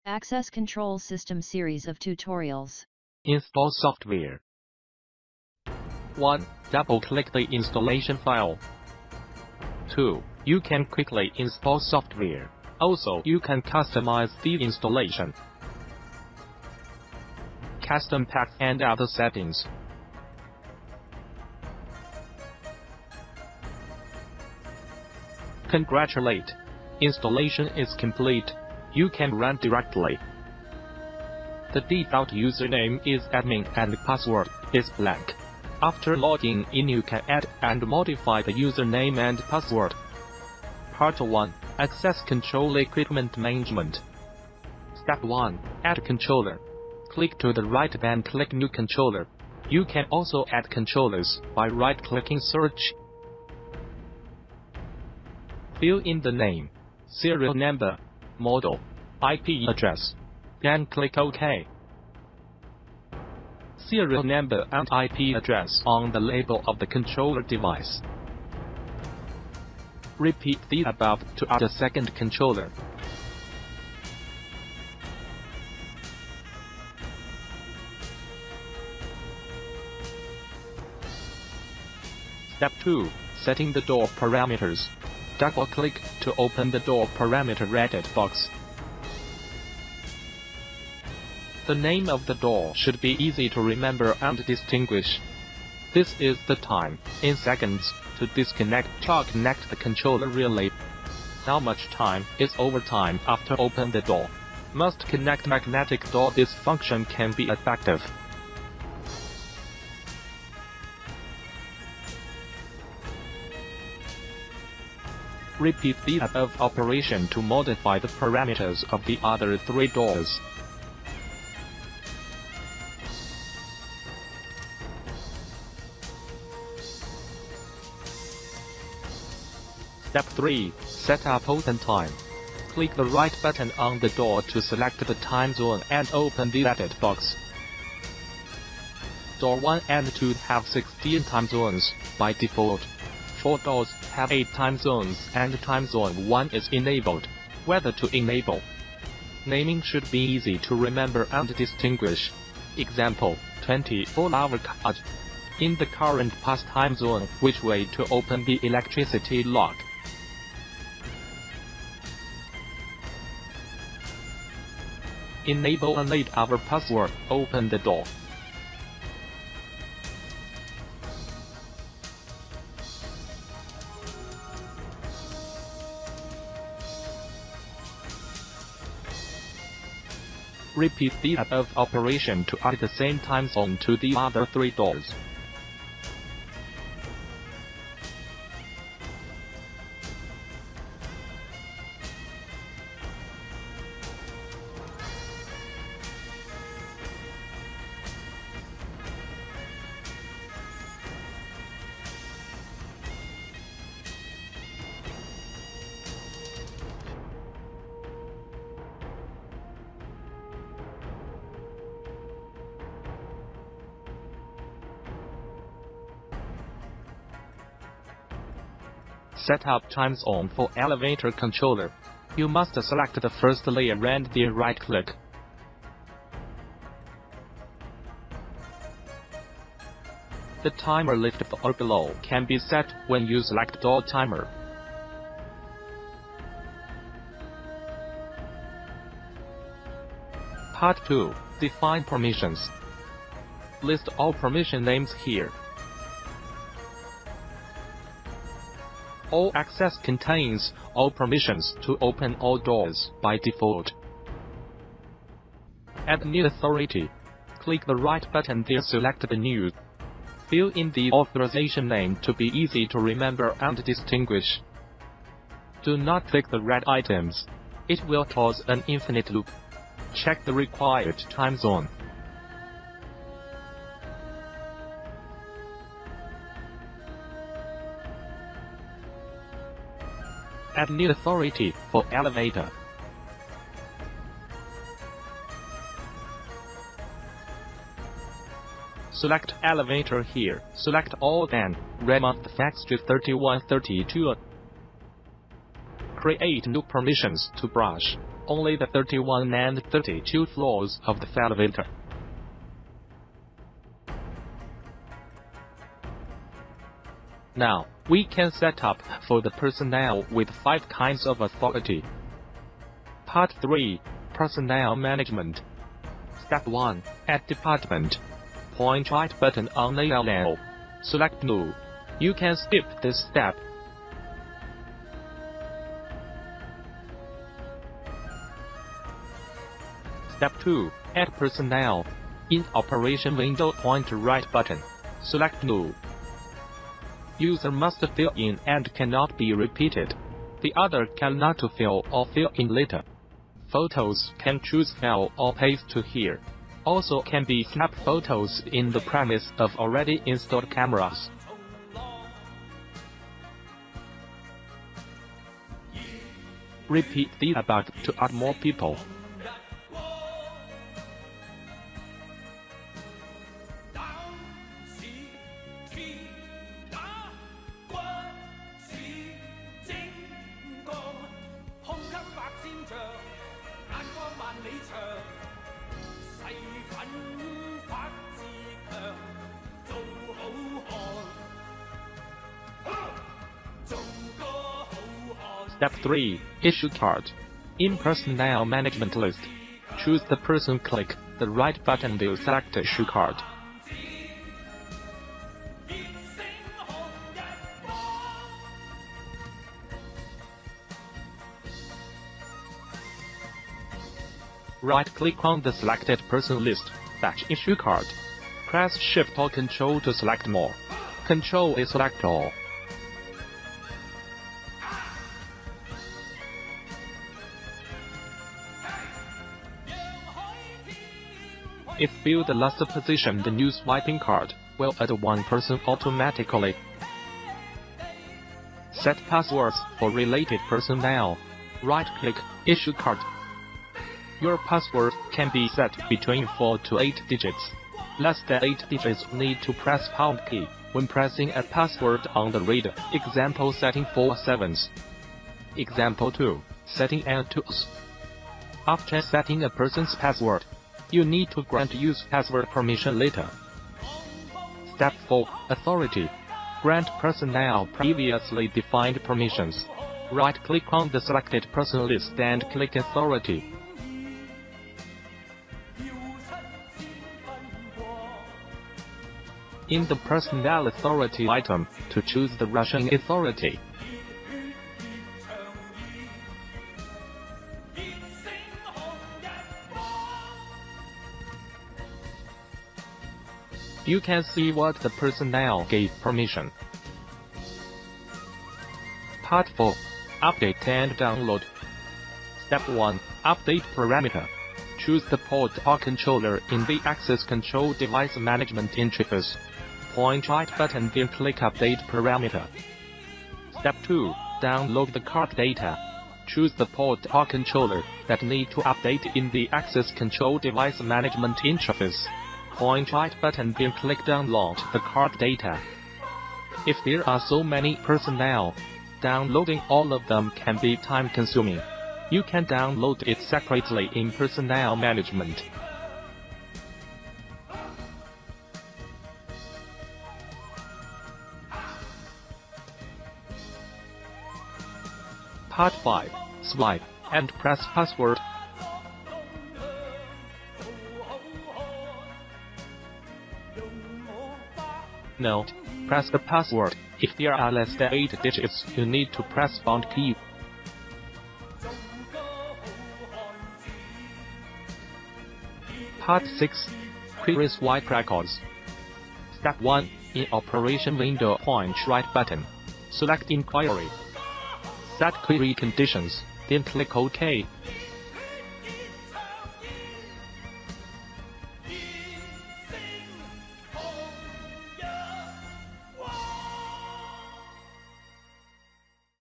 Access Control System series of tutorials. Install software. 1. Double-click the installation file. 2. You can quickly install software. Also, you can customize the installation, custom packs and other settings. Congratulate! Installation is complete. You can run directly. The default username is admin and the password is blank. After logging in, you can add and modify the username and password. Part 1. Access Control Equipment Management. Step 1. Add controller. Click to the right then click New Controller. You can also add controllers by right-clicking Search. Fill in the name, serial number, model, IP address. Then click OK. Serial number and IP address on the label of the controller device. Repeat the above to add a second controller. Step 2. Setting the door parameters. Double-click to open the door parameter edit box. The name of the door should be easy to remember and distinguish. This is the time, in seconds, to disconnect or connect the controller relay. How much time is overtime after open the door? Must connect magnetic door. This function can be effective. Repeat the above operation to modify the parameters of the other 3 doors. Step 3. Set up open time. Click the right button on the door to select the time zone and open the edit box. Door 1 and 2 have 16 time zones by default. 4 doors have 8 time zones and time zone 1 is enabled. Whether to enable. Naming should be easy to remember and distinguish. Example, 24-hour card. In the current past time zone, which way to open the electricity lock? Enable an 8-hour password, open the door. Repeat the above operation to add the same time zone to the other 3 doors. Set up time zone for elevator controller. You must select the first layer and then right-click. The timer lift or below can be set when you select door timer. Part 2. Define permissions. List all permission names here. All access contains all permissions to open all doors by default. Add new authority. Click the right button there, select the new. Fill in the authorization name to be easy to remember and distinguish. Do not click the red items. It will cause an infinite loop. Check the required time zone. Add new authority for elevator. Select elevator here. Select all then. Remount the fax to 3132. Create new permissions to brush. only the 31 and 32 floors of the elevator. Now, we can set up for the personnel with 5 kinds of authority. Part 3. Personnel Management. Step 1. Add Department. Point right button on the LL. Select New. You can skip this step. Step 2. Add Personnel. In Operation window, point right button. Select New. User must fill in and cannot be repeated. The other cannot fill or fill in later. Photos can choose fill or paste to here. Also can be snap photos in the premise of already installed cameras. Repeat the above to add more people. Step 3. Issue card. In Personnel Management list, choose the person, click the right button to select Issue card. Right-click on the selected person list, fetch Issue card. Press Shift or Control to select more. Control is select all. If fill the last position, the new swiping card will add 1 person automatically. Set passwords for related personnel. Right-click, Issue card. Your password can be set between 4 to 8 digits. Less than 8 digits need to press pound key when pressing a password on the reader. Example setting 4 sevens. Example 2, setting L2s. After setting a person's password, you need to grant use password permission later. Step 4. Authority. Grant personnel previously defined permissions. Right-click on the selected person list and click Authority. In the Personnel Authority item, to choose the Russian authority. You can see what the personnel gave permission. Part 4. Update and download. Step 1. Update parameter. Choose the port or controller in the Access Control Device Management interface. Point right button then click Update parameter. Step 2. Download the card data. Choose the port or controller that need to update in the Access Control Device Management interface. Point right button then click Download the card data. If there are so many personnel, downloading all of them can be time-consuming. You can download it separately in Personnel Management. Part 5. Swipe and press password. Note: press the password. If there are less than 8 digits, you need to press pound key. Part 6. Query swipe records. Step 1. In Operation window, point right button. Select Inquiry. Set query conditions, then click OK.